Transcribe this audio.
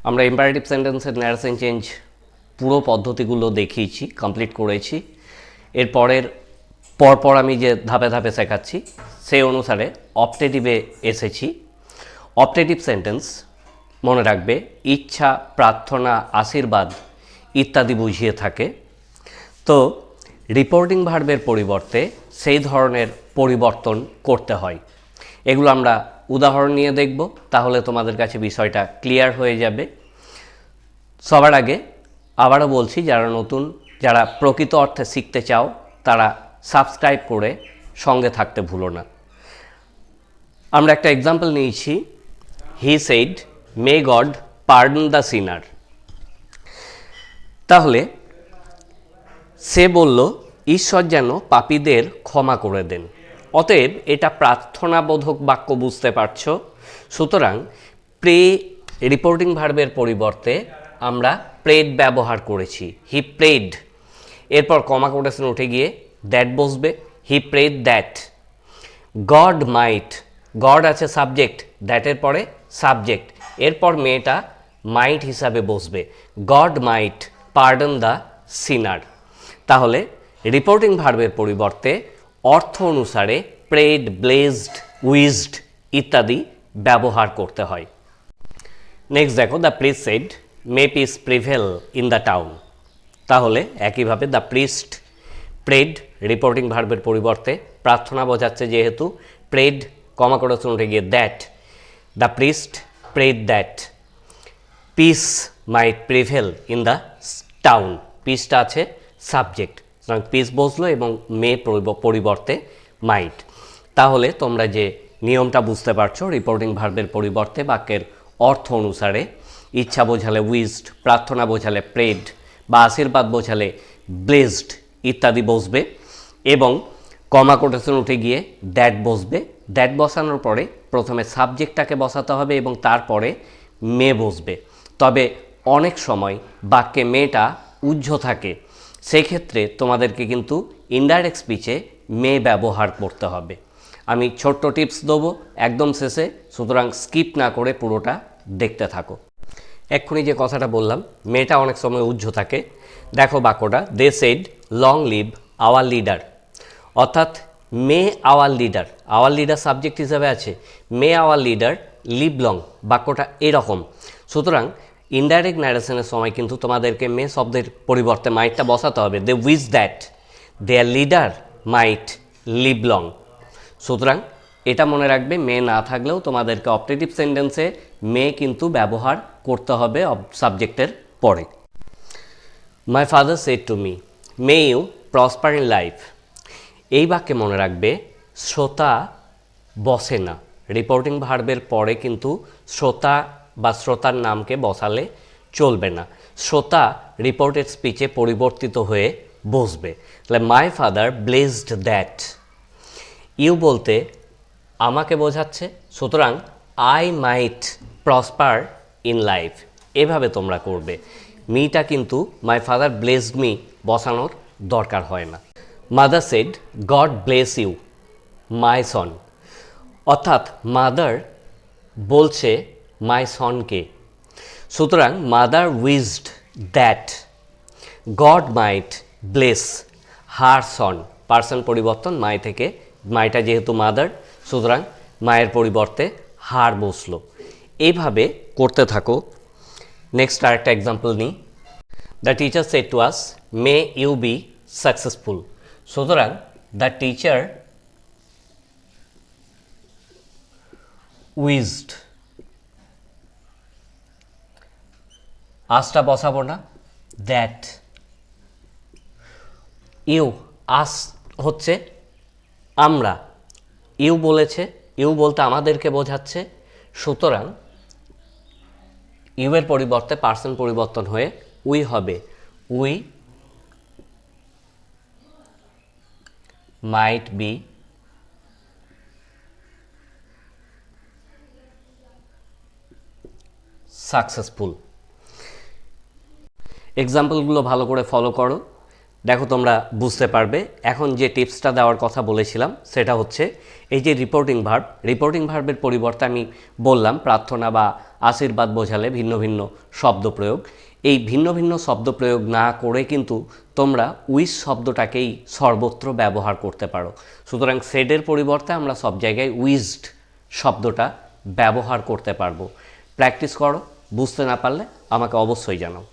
আমরা ইম্পারেটিভ সেন্টেন্সের narration change পুরো পদ্ধতিগুলো দেখিয়েছি, কমপ্লিট করেছি। পরপর আমি যে ধাপে ধাপে শেখাচ্ছি সেই অনুসারে অপটেটিভে এসেছি। অপটেটিভ সেন্টেন্স মনে রাখবে ইচ্ছা, প্রার্থনা, আশীর্বাদ ইত্যাদি বুঝিয়ে থাকে। তো রিপোর্টিং ভার্বের পরিবর্তে সেই ধরনের পরিবর্তন করতে হয়। এগুলো আমরা উদাহরণ নিয়ে দেখব, তাহলে তোমাদের কাছে বিষয়টা ক্লিয়ার হয়ে যাবে। সবার আগে আবারও বলছি, যারা নতুন, যারা প্রকৃত অর্থে শিখতে চাও তারা সাবস্ক্রাইব করে সঙ্গে থাকতে ভুলো না। আমরা একটা এক্সাম্পল নিয়েছি, he said may God pardon the sinner. তাহলে সে বলল ঈশ্বর যেন পাপীদের ক্ষমা করে দেন। অতএব এটা প্রার্থনাবোধক বাক্য, বুঝতে পারছো। সুতরাং রিপোর্টিং ভার্বের পরিবর্তে আমরা প্রেড ব্যবহার করেছি, হি প্রেড। এরপর কমা কোটেশন উঠে গিয়ে দ্যাট বসবে, he prayed that. God might, God আছে সাবজেক্ট, দ্যাটের পরে সাবজেক্ট, এরপর মেয়েটা মাইট হিসাবে বসবে, God might pardon the sinner. তাহলে রিপোর্টিং ভার্বের পরিবর্তে অর্থ অনুসারে প্রেড, ব্লেজড, উইজড ইত্যাদি ব্যবহার করতে হয়। নেক্সট দেখো, the priest said may peace prevail in the town. তাহলে একইভাবে দ্য প্রিস্ট প্রেড, রিপোর্টিং ভার্বের পরিবর্তে প্রার্থনা বোঝাচ্ছে যেহেতু, প্রেড কমা কোটেশন উঠে গিয়ে that, the priest prayed that peace might prevail in the town. পিসটা আছে সাবজেক্ট, সুতরাং পিস বসলো এবং মে পরিবর্তে মাইট। তাহলে তোমরা যে নিয়মটা বুঝতে পারছো, রিপোর্টিং ভার্বের পরিবর্তে বাক্যের অর্থ অনুসারে ইচ্ছা বোঝালে উইজড, প্রার্থনা বোঝালে প্রেড বা আশীর্বাদ বোঝালে ব্লেসড ইত্যাদি বসবে, এবং কমা কোটেশন উঠে গিয়ে দ্যাট বসবে। দ্যাট বসানোর পরে প্রথমে সাবজেক্টটাকে বসাতে হবে এবং তারপরে মে বসবে। তবে অনেক সময় বাক্যে মেটা উহ্য থাকে, সেক্ষেত্রে তোমাদেরকে কিন্তু ইনডাইরেক্ট স্পিচে মে ব্যবহার করতে হবে। আমি ছোট্ট টিপস দেবো একদম শেষে, সুতরাং স্কিপ না করে পুরোটা দেখতে থাকো। এক্ষুনি যে কথাটা বললাম, মেয়েটা অনেক সময় উহ্য থাকে। দেখো বাক্যটা, they said long live our leader, অর্থাৎ may our leader, our leader subject হিসাবে আছে, may our leader live long, বাক্যটা এরকম। সুতরাং ইনডাইরেক্ট ন্যারেশনের সময় কিন্তু তোমাদেরকে মে শব্দের পরিবর্তে মাইটটা বসাতে হবে। They wish that their leader might live long. সুতরাং এটা মনে রাখবে, মে না থাকলেও তোমাদেরকে অপটেটিভ সেন্টেন্সে মে কিন্তু ব্যবহার করতে হবে সাবজেক্টের পরে। My father said to me may you prosper in life. এই বাক্যে মনে রাখবে শ্রোতা বসে না, রিপোর্টিং ভার্বের পরে কিন্তু শ্রোতা বা শ্রোতার নামকে বসালে চলবে না। শ্রোতা রিপোর্টেড স্পিচে পরিবর্তিত হয়ে বসবে। তাহলে my father blessed that, you বলতে আমাকে বোঝাচ্ছে, সুতরাং I might prosper in life, এভাবে তোমরা করবে। মিটা কিন্তু মাই ফাদার ব্লেসড মি বসানোর দরকার হয় না। Mother said God bless you my son, অর্থাৎ মাদার বলছে মাই সনকে, সুতরাং mother wished that God might bless her son. Person পরিবর্তন, মাই থেকে, মাইটা যেহেতু মাদার সুতরাং মায়ের পরিবর্তে হার বসলো। এইভাবে করতে থাকো। নেক্সট আরেকটা এক্সাম্পল নিই, the teacher said to us may you be successful. সুতরাং দ্য টিচার উইজড, আসটা বসাবো না, দ্যাট। ইউ, আস হচ্ছে আমরা, ইউ বলেছে, ইউ বলতে আমাদেরকে বোঝাচ্ছে, সুতরাং ইউ এর পরিবর্তে পার্সন পরিবর্তন হয়ে উই হবে, উই মাইট বি সাকসেসফুল। এক্সাম্পলগুলো ভালো করে ফলো করো, দেখো তোমরা বুঝতে পারবে। এখন যে টিপসটা দেওয়ার কথা বলেছিলাম সেটা হচ্ছে এই যে রিপোর্টিং ভার্বের পরিবর্তে আমি বললাম প্রার্থনা বা আশীর্বাদ বোঝালে ভিন্ন ভিন্ন শব্দ প্রয়োগ। এই ভিন্ন ভিন্ন শব্দ প্রয়োগ না করে কিন্তু তোমরা উইশ শব্দটাকেই সর্বত্র ব্যবহার করতে পারো। সুতরাং সেডের পরিবর্তে আমরা সব জায়গায় উইজড শব্দটা ব্যবহার করতে পারবো। প্র্যাকটিস করো, বুঝতে না পারলে আমাকে অবশ্যই জানাও।